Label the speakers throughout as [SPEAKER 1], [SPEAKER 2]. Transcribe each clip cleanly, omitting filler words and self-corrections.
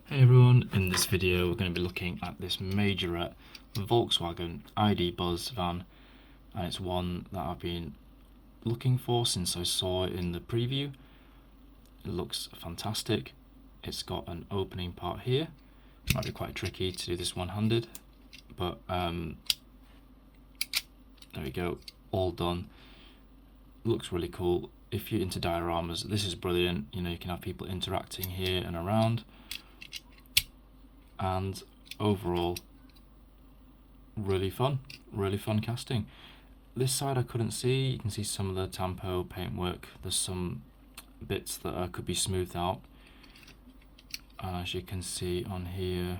[SPEAKER 1] Hey everyone, in this video we're going to be looking at this Majorette Volkswagen ID.Buzz van, and it's one that I've been looking for since I saw it in the preview. It looks fantastic. It's got an opening part here. It might be quite tricky to do this one-handed, but there we go, all done. Looks really cool. If you're into dioramas, this is brilliant. You know, you can have people interacting here and around. And overall, really fun casting. This side I couldn't see. You can see some of the tampo paintwork. There's some bits that could be smoothed out, and as you can see on here,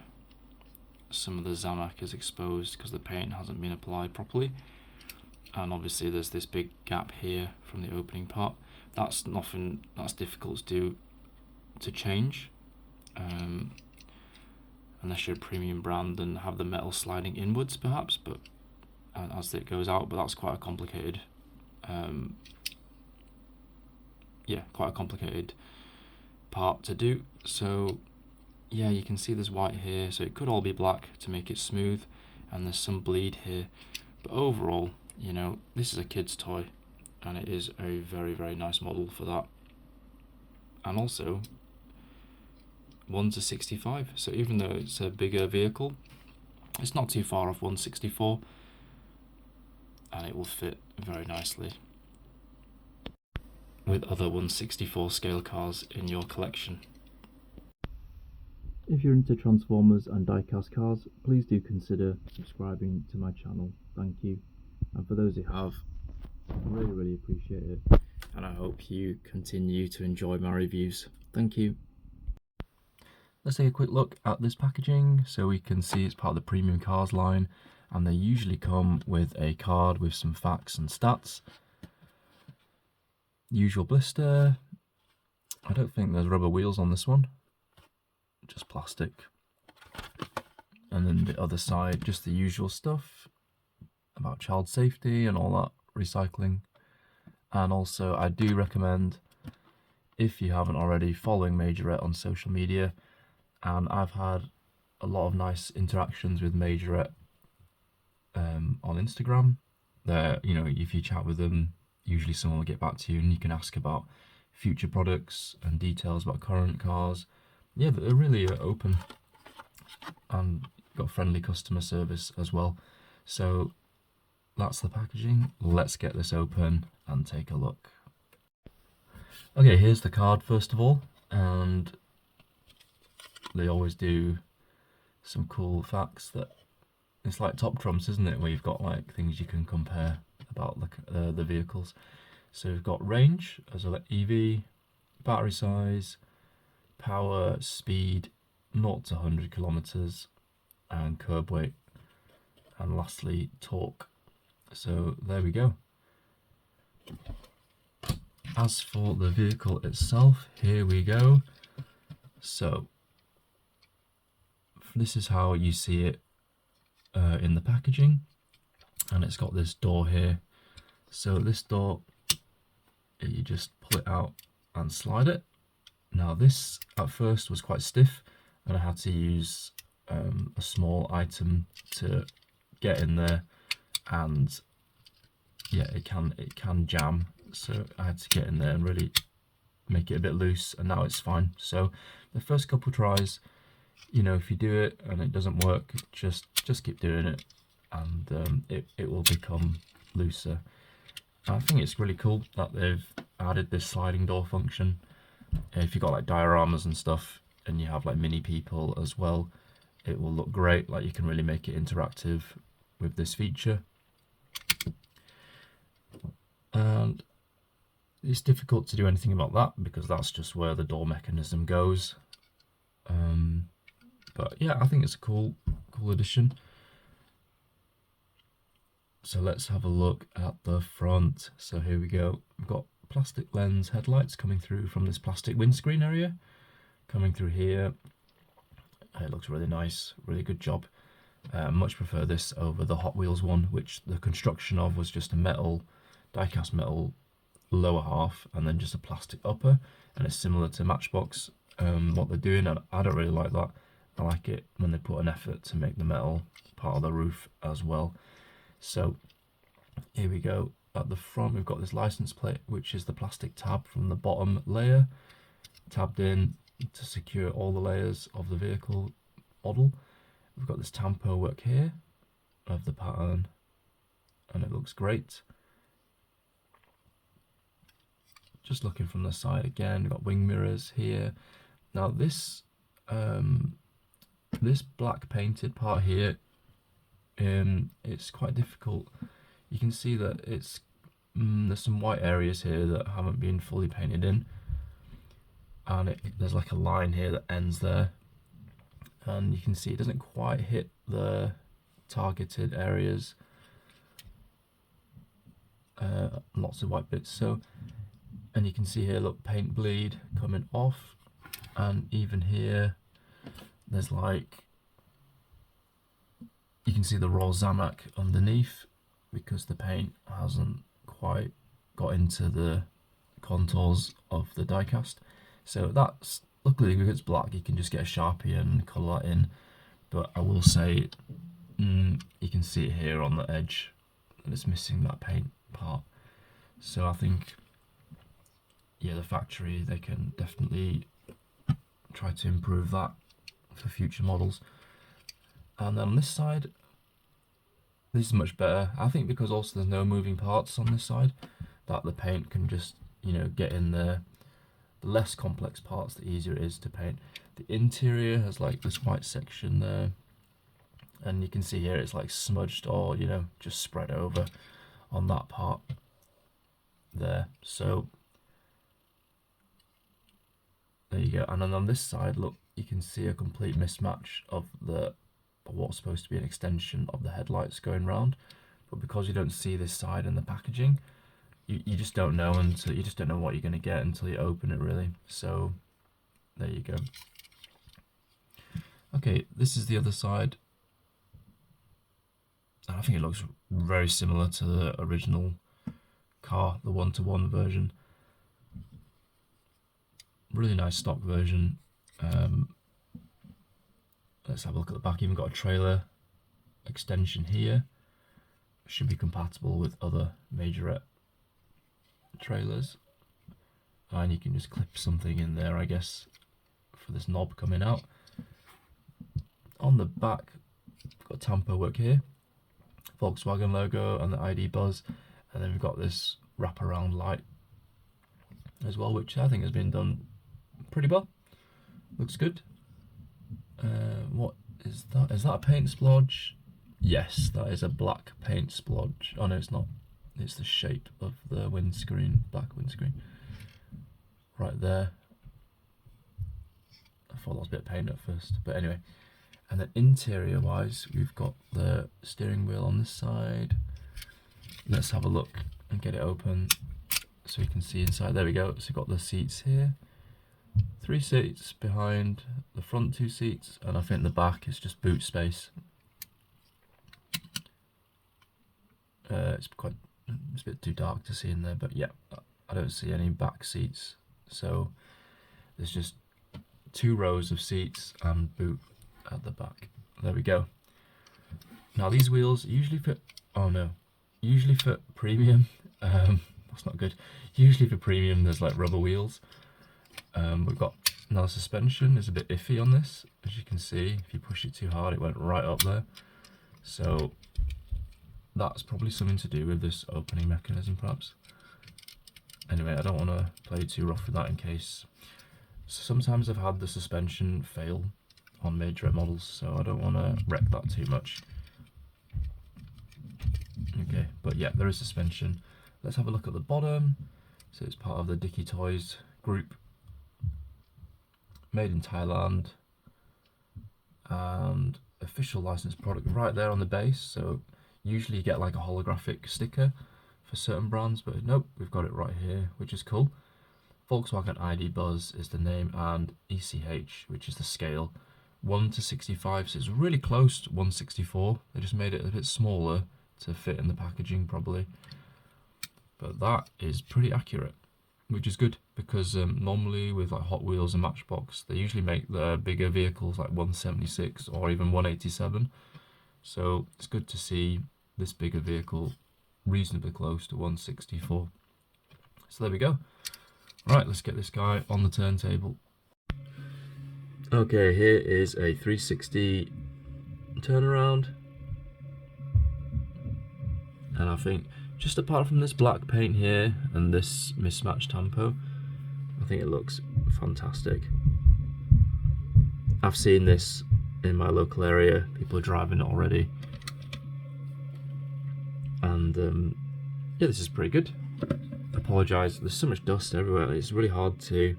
[SPEAKER 1] some of the Zamac is exposed because the paint hasn't been applied properly, and obviously there's this big gap here from the opening part. That's nothing that's difficult to change, unless you're a premium brand and have the metal sliding inwards perhaps, but as it goes out. But that's quite a complicated quite a complicated part to do. So yeah, you can see there's white here, so it could all be black to make it smooth, and there's some bleed here, but overall, you know, this is a kid's toy, and it is a very nice model for that. And also 1:65, so even though it's a bigger vehicle, it's not too far off 164, and it will fit very nicely with other 164 scale cars in your collection. If you're into Transformers and diecast cars, please do consider subscribing to my channel. Thank you. And for those who have, I really appreciate it, and I hope you continue to enjoy my reviews. Thank you. Let's take a quick look at this packaging. So we can see it's part of the premium cars line, and they usually come with a card with some facts and stats. Usual blister. I don't think there's rubber wheels on this one, just plastic. And then the other side, just the usual stuff about child safety and all that, recycling. And also I do recommend, if you haven't already, following Majorette on social media. And I've had a lot of nice interactions with Majorette on Instagram. You know, if you chat with them, usually someone will get back to you, and you can ask about future products and details about current cars. Yeah, they're really open, and got friendly customer service as well. So that's the packaging. Let's get this open and take a look. Okay, here's the card first of all, and they always do some cool facts. That it's like Top Trumps, isn't it, where you've got like things you can compare about the vehicles. So we've got range as an EV, battery size, power, speed, 0 to 100 kilometers, and curb weight, and lastly torque. So there we go. As for the vehicle itself, here we go. So this is how you see it in the packaging, and it's got this door here. So this door, you just pull it out and slide it. Now this at first was quite stiff, and I had to use a small item to get in there, and yeah, it can jam, so I had to get in there and really make it a bit loose, and now it's fine. So the first couple tries, you know, if you do it and it doesn't work, just keep doing it, and it will become looser. I think it's really cool that they've added this sliding door function. If you've got like dioramas and stuff, and you have like mini people as well, it will look great. Like, you can really make it interactive with this feature. And it's difficult to do anything about that because that's just where the door mechanism goes. But yeah, I think it's a cool addition. So let's have a look at the front. So here we go. We've got plastic lens headlights coming through from this plastic windscreen area, coming through here. It looks really nice, really good job. Much prefer this over the Hot Wheels one, which the construction of was just a metal, die-cast metal lower half, and then just a plastic upper, and it's similar to Matchbox what they're doing, and I don't really like that. I like it when they put an effort to make the metal part of the roof as well. So here we go. At the front we've got this license plate, which is the plastic tab from the bottom layer, tabbed in to secure all the layers of the vehicle model. We've got this tampo work here of the pattern, and it looks great. Just looking from the side again, we've got wing mirrors here. Now this this black painted part here, it's quite difficult. You can see that it's there's some white areas here that haven't been fully painted in, and there's like a line here that ends there, and you can see it doesn't quite hit the targeted areas. Lots of white bits. So, and you can see here, look, paint bleed coming off, and even here there's like, you can see the raw Zamak underneath because the paint hasn't quite got into the contours of the diecast. So that's, luckily because it's black, you can just get a Sharpie and colour that in. But I will say, you can see it here on the edge, and it's missing that paint part. So I think, yeah, the factory, they can definitely try to improve that for future models. And then on this side, this is much better. I think because also there's no moving parts on this side, that the paint can just, you know, get in there. The less complex parts, the easier it is to paint. The interior has like this white section there, and you can see here it's like smudged or, you know, just spread over on that part there. So there you go. And then on this side, look, you can see a complete mismatch of what's supposed to be an extension of the headlights going round, but because you don't see this side in the packaging, you just don't know until you just don't know what you're going to get until you open it, really. So there you go. Okay, this is the other side, and I think it looks very similar to the original car, the 1-to-1 version. Really nice stock version. Let's have a look at the back. Even got a trailer extension here. Should be compatible with other Majorette trailers. And you can just clip something in there, I guess, for this knob coming out. On the back, got tampo work here, Volkswagen logo and the ID.Buzz, and then we've got this wraparound light as well, which I think has been done pretty well. Looks good. What is that? Is that a paint splodge? Yes, that is a black paint splodge. Oh no, it's not. It's the shape of the windscreen, black windscreen. Right there. I thought that was a bit of paint at first, but anyway. And then interior wise, we've got the steering wheel on this side. Let's have a look and get it open so we can see inside. There we go. So we've got the seats here. 3 seats behind, the front 2 seats, and I think the back is just boot space. It's a bit too dark to see in there, but yeah, I don't see any back seats. So there's just 2 rows of seats and boot at the back. There we go. Now these wheels usually fit, usually for premium, that's not good. Usually for premium there's like rubber wheels. We've got, now the suspension is a bit iffy on this, as you can see. If you push it too hard, it went right up there. So that's probably something to do with this opening mechanism, perhaps. Anyway, I don't want to play too rough with that in case. Sometimes I've had the suspension fail on Majorette models, so I don't want to wreck that too much. Okay, but yeah, there is suspension. Let's have a look at the bottom. So it's part of the Dicky Toys group. Made in Thailand, and official licensed product right there on the base. So usually you get like a holographic sticker for certain brands, but nope, we've got it right here, which is cool. Volkswagen ID.Buzz is the name, and ECH, which is the scale, 1/65, so it's really close to 1/64. They just made it a bit smaller to fit in the packaging probably, but that is pretty accurate. which is good because normally with like Hot Wheels and Matchbox, they usually make the bigger vehicles like 176 or even 187. So it's good to see this bigger vehicle reasonably close to 164. So there we go. Right, let's get this guy on the turntable. Okay, here is a 360 turnaround. And I think just apart from this black paint here and this mismatched tampo, I think it looks fantastic. I've seen this in my local area, people are driving it already. And yeah, this is pretty good. I apologise, there's so much dust everywhere. It's really hard to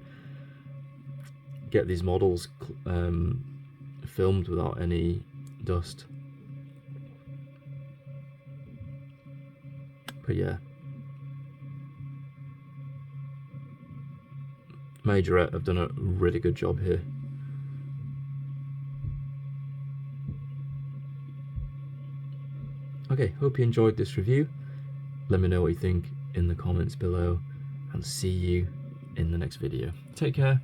[SPEAKER 1] get these models filmed without any dust. But yeah, Majorette have done a really good job here. Okay, hope you enjoyed this review. Let me know what you think in the comments below, and see you in the next video. Take care.